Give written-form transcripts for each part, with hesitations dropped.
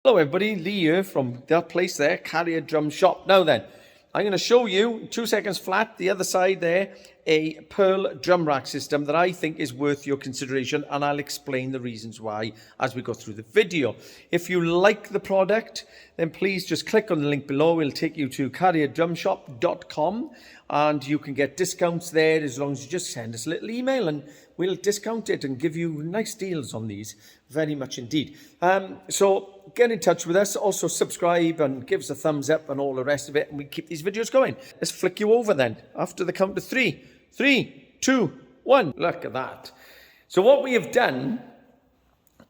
Hello everybody, Lee here from that place there, Cariad Drums shop. Now then, I'm going to show you, 2 seconds flat, the other side there, a pearl drum rack system that I think is worth your consideration, and I'll explain the reasons why as we go through the video. If you like the product, then please just click on the link below. It'll take you to cariaddrumshop.com and you can get discounts there as long as you just send us a little email and we'll discount it and give you nice deals on these, very much indeed. So get in touch with us, also subscribe and give us a thumbs up and all the rest of it, and we keep these videos going. Let's flick you over then, after the count of 3. 3, 2, 1, look at that. So what we have done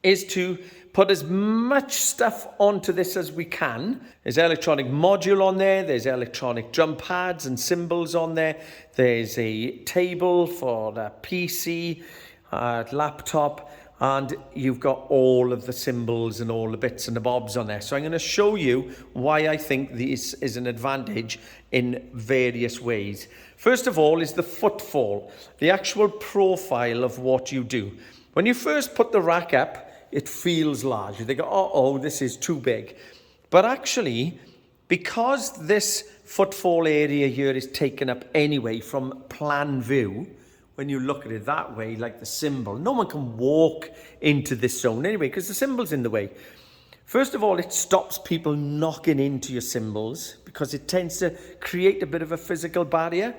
is to put as much stuff onto this as we can. There's electronic module on there, there's electronic drum pads and cymbals on there, there's a table for the PC, laptop, and you've got all of the cymbals and all the bits and the bobs on there. So I'm going to show you why I think this is an advantage in various ways. First of all is the footfall, the actual profile of what you do. When you first put the rack up, it feels large. You think, oh, this is too big. But actually, because this footfall area here is taken up anyway from plan view, when you look at it that way, like the cymbal, no one can walk into this zone anyway because the cymbal's in the way. First of all, it stops people knocking into your cymbals because it tends to create a bit of a physical barrier.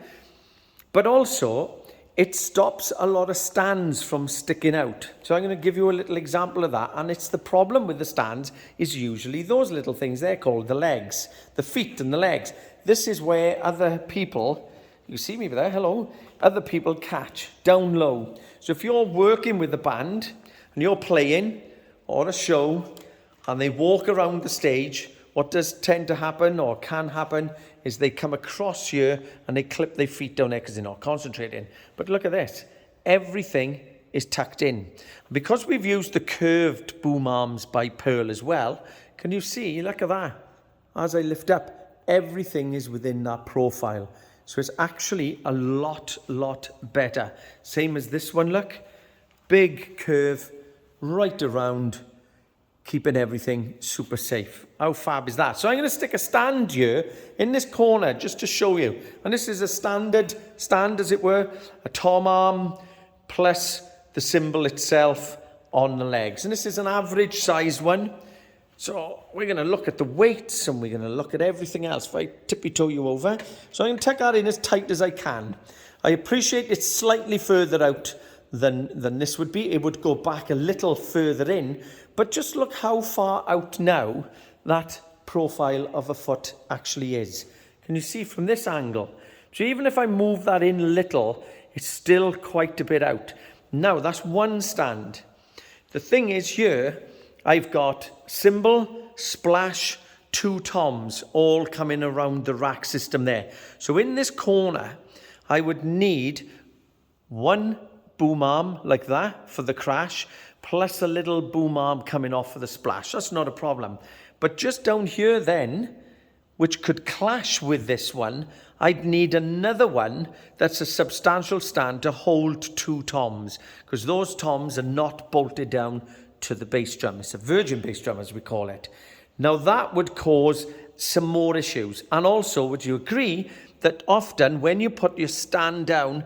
But also, it stops a lot of stands from sticking out. So I'm going to give you a little example of that. And it's the problem with the stands is usually those little things. They're called the legs, the feet and the legs. This is where other people, you see me there, hello, other people catch down low. So if you're working with a band and you're playing or a show and they walk around the stage, what does tend to happen or can happen is they come across here and they clip their feet down there because they're not concentrating. But look at this. Everything is tucked in. Because we've used the curved boom arms by Pearl as well, can you see, look at that. As I lift up, everything is within that profile. So it's actually a lot better. Same as this one, look. Big curve right around, keeping everything super safe. How fab is that? So I'm going to stick a stand here in this corner just to show you. And this is a standard stand, as it were, a tom arm plus the cymbal itself on the legs. And this is an average size one. So we're going to look at the weights and we're going to look at everything else. If I tippy-toe you over. So I'm going to tuck that in as tight as I can. I appreciate it's slightly further out than this would be. It would go back a little further in. But just look how far out now that profile of a foot actually is. Can you see from this angle? So even if I move that in a little, it's still quite a bit out. Now that's one stand. The thing is here, I've got cymbal, splash, 2 toms all coming around the rack system there. So in this corner, I would need 1 boom arm like that for the crash, plus a little boom arm coming off for the splash. That's not a problem. But just down here then, which could clash with this one, I'd need another one that's a substantial stand to hold 2 toms, because those toms are not bolted down to the bass drum. It's a virgin bass drum, as we call it. Now that would cause some more issues. And also, would you agree that often when you put your stand down,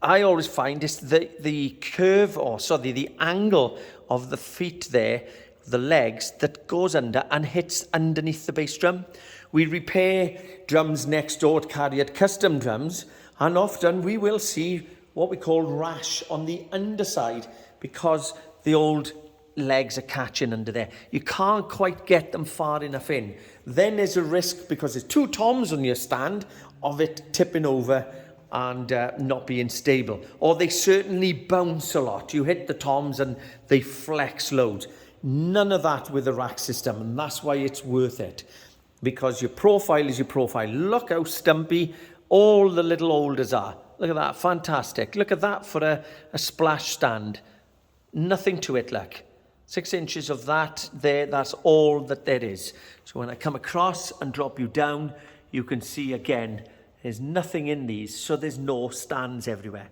I always find it's the curve, or sorry, the angle of the feet there, the legs, that goes under and hits underneath the bass drum. We repair drums next door to Cariad Custom Drums, and often we will see what we call rash on the underside because the old legs are catching under there. You can't quite get them far enough in. Then there's a risk, because there's 2 toms on your stand, of it tipping over and not being stable. Or they certainly bounce a lot. You hit the toms and they flex loads. None of that with the rack system, and that's why it's worth it. Because your profile is your profile. Look how stumpy all the little holders are. Look at that, fantastic. Look at that for a splash stand. Nothing to it, look. 6 inches of that there, that's all that there is. So when I come across and drop you down, you can see again, There's nothing in these, so there's no stands everywhere.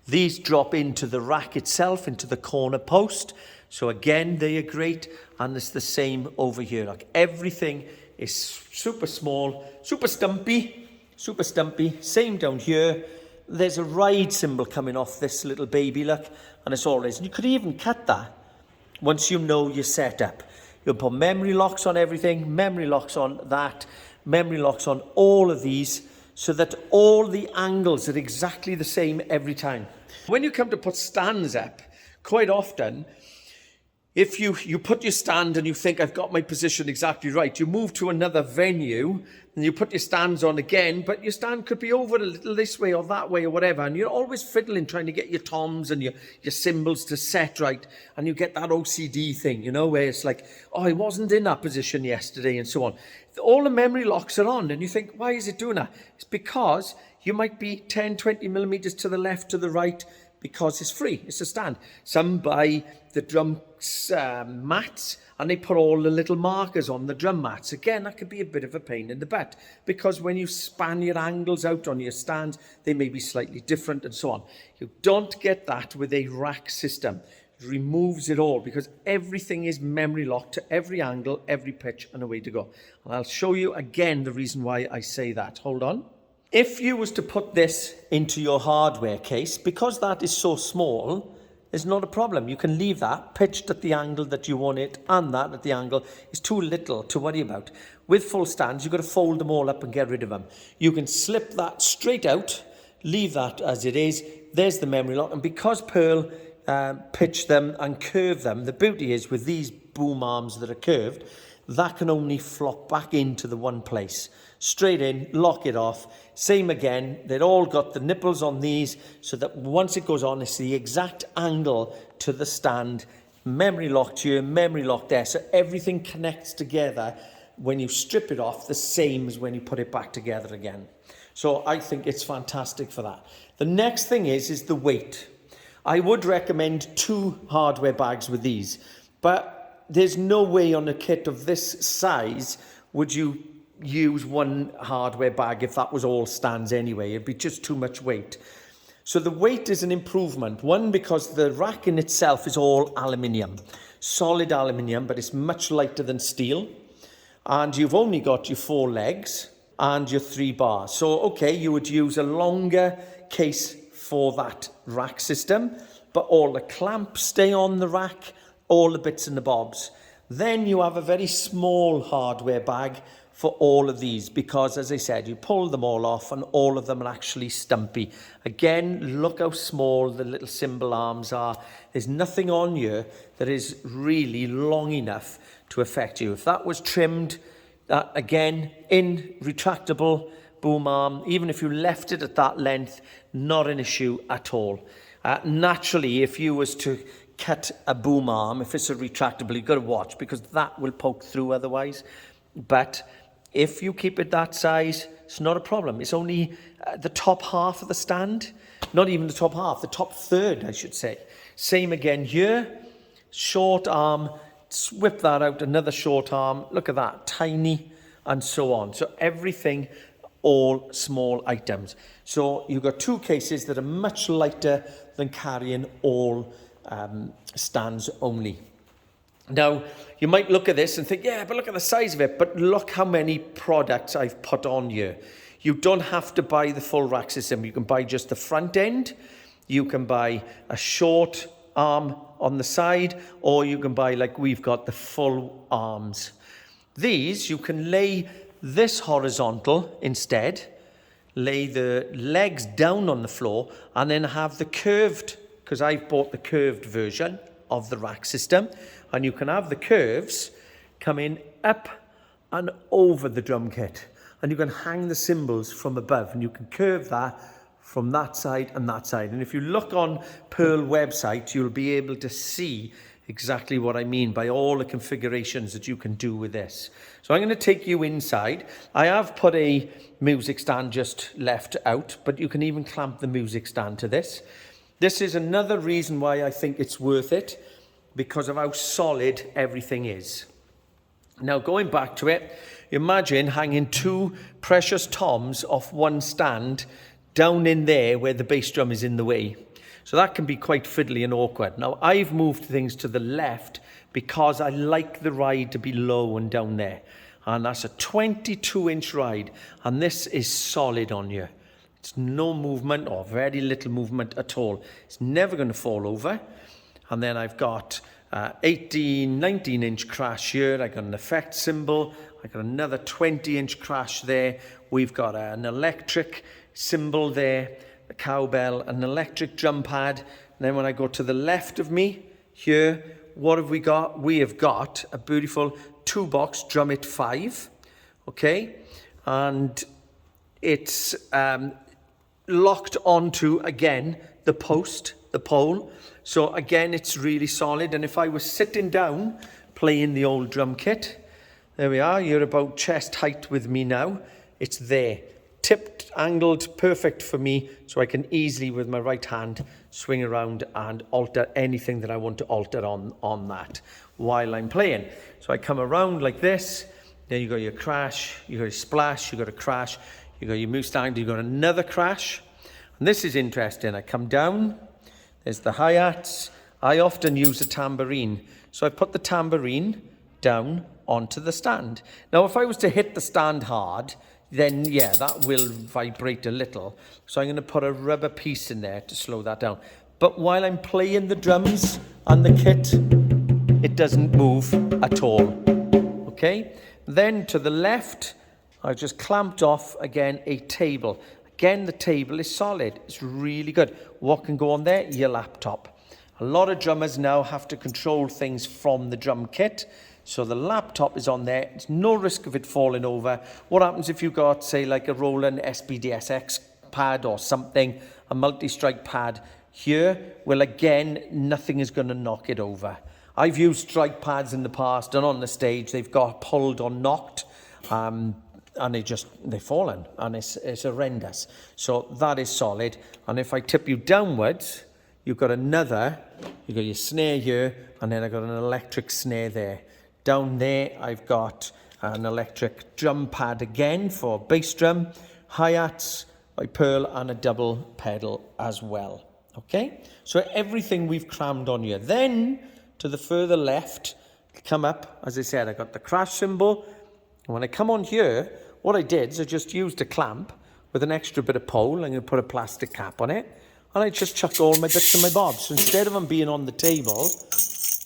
These drop into the rack itself, into the corner post. So again, they are great, and it's the same over here. Like everything is super small, super stumpy. Same down here. There's a ride symbol coming off this little baby, look, and it's all this. And you could even cut that once you know your setup. You'll put memory locks on everything, memory locks on that, memory locks on all of these, so that all the angles are exactly the same every time. When you come to put stands up, quite often, if you put your stand and you think, I've got my position exactly right, you move to another venue and you put your stands on again, but your stand could be over a little this way or that way or whatever, and you're always fiddling trying to get your toms and your cymbals to set right, and you get that OCD thing, you know, where it's like, oh, I wasn't in that position yesterday and so on. All the memory locks are on and you think, why is it doing that? It's because you might be 10, 20 millimeters to the left, to the right, because it's free, it's a stand. Some buy the drum mats and they put all the little markers on the drum mats. Again, that could be a bit of a pain in the butt, because when you span your angles out on your stands, they may be slightly different and so on. You don't get that with a rack system. It removes it all, because everything is memory locked to every angle, every pitch, and away to go. And I'll show you again the reason why I say that. Hold on. If you was to put this into your hardware case, because that is so small, it's not a problem. You can leave that pitched at the angle that you want it, and that at the angle is too little to worry about. With full stands, you've got to fold them all up and get rid of them. You can slip that straight out, leave that as it is. There's the memory lock, and because Pearl pitch them and curve them, the beauty is with these boom arms that are curved, that can only flop back into the one place. Straight in, lock it off. Same again, they've all got the nipples on these, so that once it goes on, it's the exact angle to the stand. Memory locked here, memory locked there, so everything connects together when you strip it off, the same as when you put it back together again. So I think it's fantastic for that. The next thing is the weight. I would recommend 2 hardware bags with these, but there's no way on a kit of this size would you use 1 hardware bag if that was all stands anyway. It'd be just too much weight. So the weight is an improvement. One, because the rack in itself is all aluminium, solid aluminium, but it's much lighter than steel. And you've only got your 4 legs and your 3 bars. So, okay, you would use a longer case for that rack system, but all the clamps stay on the rack, all the bits and the bobs. Then you have a very small hardware bag for all of these, because as I said, you pull them all off and all of them are actually stumpy. Again, look how small the little cymbal arms are. There's nothing on here that is really long enough to affect you. If that was trimmed, again, in retractable boom arm, even if you left it at that length, not an issue at all. Naturally, if you was to cut a boom arm, if it's a retractable, you've got to watch, because that will poke through otherwise. But if you keep it that size, it's not a problem. It's only the top half of the stand, not even the top half, the top third, I should say. Same again here, short arm, whip that out, another short arm, look at that, tiny, and so on. So everything, all small items. So you've got 2 cases that are much lighter than carrying all stands only. Now, you might look at this and think, yeah, but look at the size of it. But look how many products I've put on here. You don't have to buy the full rack system. You can buy just the front end. You can buy a short arm on the side, or you can buy, like we've got, the full arms. These, you can lay this horizontal instead, lay the legs down on the floor, and then have the curved, because I've bought the curved version of the rack system, and you can have the curves coming up and over the drum kit, and you can hang the cymbals from above, and you can curve that from that side and that side. And if you look on Pearl website, you'll be able to see exactly what I mean by all the configurations that you can do with this. So I'm going to take you inside. I have put a music stand just left out, but you can even clamp the music stand to this. This is another reason why I think it's worth it, because of how solid everything is. Now, going back to it, imagine hanging 2 precious toms off one stand down in there where the bass drum is in the way. So that can be quite fiddly and awkward. Now, I've moved things to the left because I like the ride to be low and down there. And that's a 22-inch ride, and this is solid on you. It's no movement or very little movement at all. It's never going to fall over. And then I've got 18, 19-inch crash here. I got an effect cymbal. I got another 20-inch crash there. We've got an electric cymbal there, a cowbell, an electric drum pad. And then when I go to the left of me here, what have we got? We have got a beautiful 2-box Drum It 5, okay? And it's locked onto, again, the post, the pole. So again, it's really solid. And if I was sitting down playing the old drum kit, there we are, you're about chest height with me now. It's there, tipped, angled, perfect for me, so I can easily, with my right hand, swing around and alter anything that I want to alter on that while I'm playing. So I come around like this, then you got your crash, you got your splash, you got a crash, you got your move stand, you got another crash. And this is interesting. I come down, there's the hi-hats. I often use a tambourine. So I put the tambourine down onto the stand. Now, if I was to hit the stand hard, then yeah, that will vibrate a little. So I'm going to put a rubber piece in there to slow that down. But while I'm playing the drums and the kit, it doesn't move at all. Okay? Then to the left, I've just clamped off again a table. Again, the table is solid. It's really good. What can go on there? Your laptop. A lot of drummers now have to control things from the drum kit. So the laptop is on there. There's no risk of it falling over. What happens if you've got, say, like a Roland SPDSX pad or something, a multi-strike pad here? Well, again, nothing is going to knock it over. I've used strike pads in the past, and on the stage, they've got pulled or knocked, and they've fallen, and it's horrendous. So that is solid. And if I tip you downwards, you've got your snare here, and then I've got an electric snare there. Down there, I've got an electric drum pad again for bass drum, hi-hats by Pearl, and a double pedal as well. Okay? So everything we've crammed on here. Then, to the further left, come up, as I said, I got the crash cymbal. And when I come on here, what I did is I just used a clamp with an extra bit of pole. I'm going to put a plastic cap on it. And I just chucked all my bits and my bobs. So instead of them being on the table,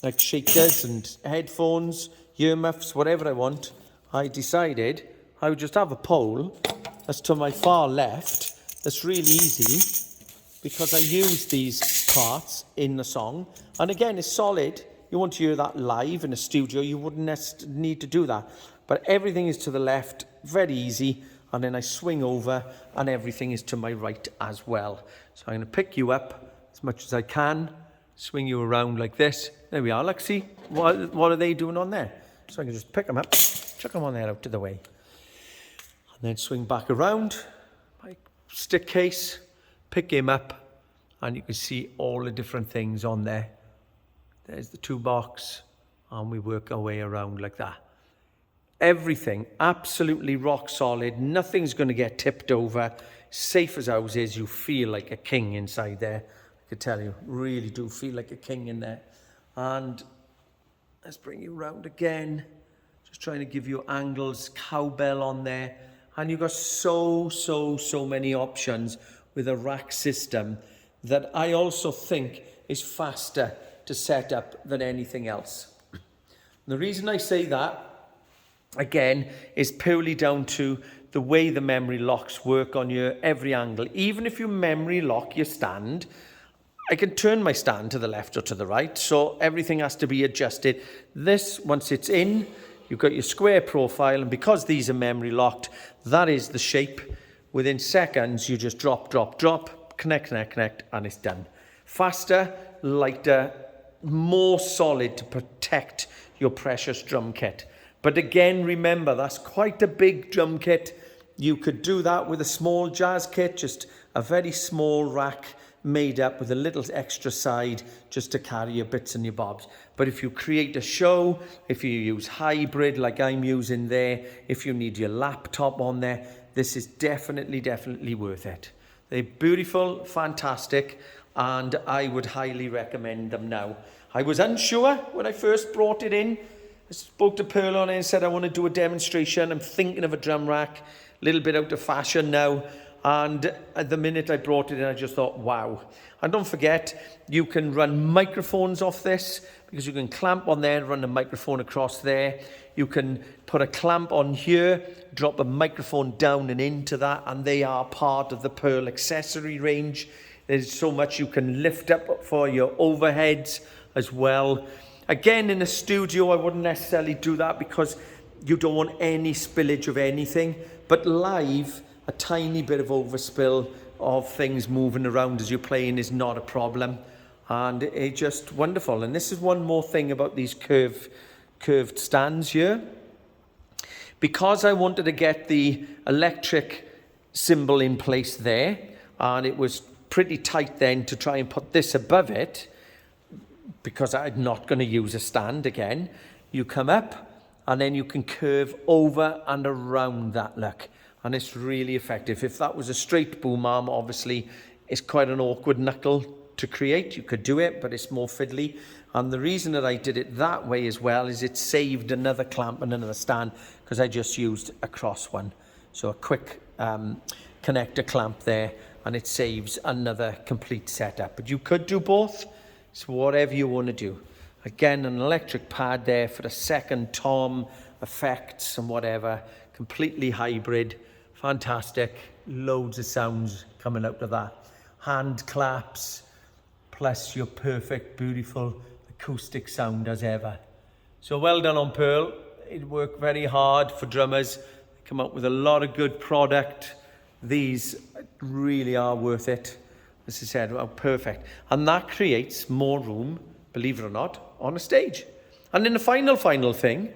like shakers and headphones, earmuffs, whatever I want, I decided I would just have a pole that's to my far left. That's really easy because I use these parts in the song. And again, it's solid. You want to hear that live in a studio, you wouldn't need to do that. But everything is to the left, very easy. And then I swing over and everything is to my right as well. So I'm going to pick you up as much as I can, swing you around like this. There we are. Look, see, what are they doing on there? So I can just pick them up, chuck them on there out of the way. And then swing back around my stick case, pick him up, and you can see all the different things on there. There's the 2-box, and we work our way around like that. Everything absolutely rock solid. Nothing's going to get tipped over. Safe as houses. You feel like a king inside there. I could tell you, really do feel like a king in there. And let's bring you around again. Just trying to give you angles, cowbell on there. And you've got so many options with a rack system that I also think is faster to set up than anything else. The reason I say that, again, is purely down to the way the memory locks work on your every angle. Even if you memory lock your stand, I can turn my stand to the left or to the right, so everything has to be adjusted. This, once it's in, you've got your square profile, and because these are memory locked, that is the shape. Within seconds, you just drop, connect, and it's done. Faster, lighter, more solid to protect your precious drum kit. But again, remember, that's quite a big drum kit. You could do that with a small jazz kit, just a very small rack, made up with a little extra side just to carry your bits and your bobs. But if you create a show, if you use hybrid like I'm using there, if you need your laptop on there, this is definitely worth it. They're beautiful, fantastic, and I would highly recommend them now. I was unsure when I first brought it in. I spoke to Pearl on it and said, I want to do a demonstration. I'm thinking of a drum rack, a little bit out of fashion now. And at the minute I brought it in, I just thought, wow. And don't forget, you can run microphones off this, because you can clamp on there and run a microphone across there. You can put a clamp on here, drop a microphone down and into that, and they are part of the Pearl accessory range. There's so much you can lift up for your overheads as well. Again, in a studio, I wouldn't necessarily do that because you don't want any spillage of anything. But live, a tiny bit of overspill of things moving around as you're playing is not a problem. And it's just wonderful. And this is one more thing about these curved stands here. Because I wanted to get the electric symbol in place there, and it was pretty tight then to try and put this above it, because I'm not going to use a stand again, you come up and then you can curve over and around that, look. And it's really effective. If that was a straight boom arm, obviously, it's quite an awkward knuckle to create. You could do it, but it's more fiddly. And the reason that I did it that way as well is it saved another clamp and another stand, because I just used a cross one. So a quick connector clamp there, and it saves another complete setup. But you could do both. So whatever you want to do. Again, an electric pad there for a second tom, effects and whatever. Completely hybrid. Fantastic. Loads of sounds coming out of that. Hand claps, plus your perfect, beautiful acoustic sound as ever. So well done on Pearl. It worked very hard for drummers. They come out with a lot of good product. These really are worth it. As I said, well, perfect. And that creates more room, believe it or not, on a stage. And then the final thing,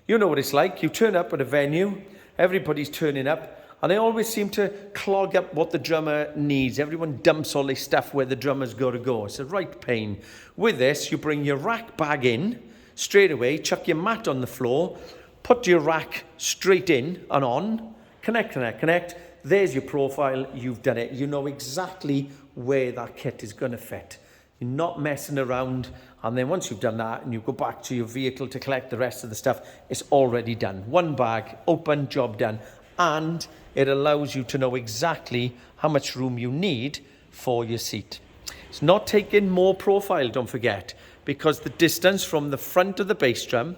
you know what it's like. You turn up at a venue, everybody's turning up, and they always seem to clog up what the drummer needs. Everyone dumps all their stuff where the drummer's got to go. It's a right pain. With this, you bring your rack bag in straight away, chuck your mat on the floor, put your rack straight in and on, connect. There's your profile, you've done it. You know exactly where that kit is going to fit. You're not messing around, and then once you've done that and you go back to your vehicle to collect the rest of the stuff, it's already done. One bag, open, job done. And it allows you to know exactly how much room you need for your seat. It's not taking more profile, don't forget, because the distance from the front of the bass drum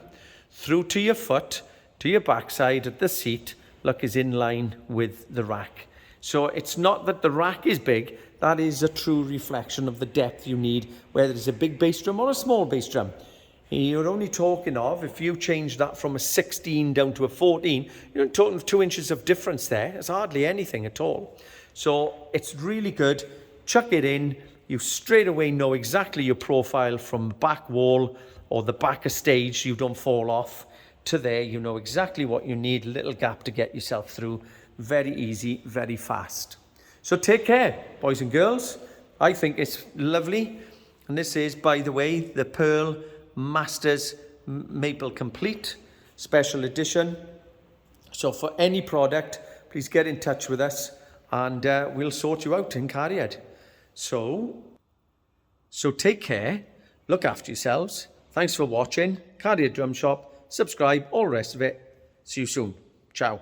through to your foot, to your backside at the seat, look, is in line with the rack. So it's not that the rack is big, that is a true reflection of the depth you need, whether it's a big bass drum or a small bass drum. You're only talking of, if you change that from a 16 down to a 14, you're talking of 2 inches of difference there. It's hardly anything at all. So it's really good. Chuck it in. You straight away know exactly your profile from the back wall or the back of stage, you don't fall off, to there. You know exactly what you need, a little gap to get yourself through. Very easy, very fast. So take care, boys and girls. I think it's lovely. And this is, by the way, the Pearl Masters Maple Complete Special Edition. So for any product, please get in touch with us and we'll sort you out in Cariad. So take care, look after yourselves. Thanks for watching. Cariad Drum Shop, subscribe, all the rest of it. See you soon. Ciao.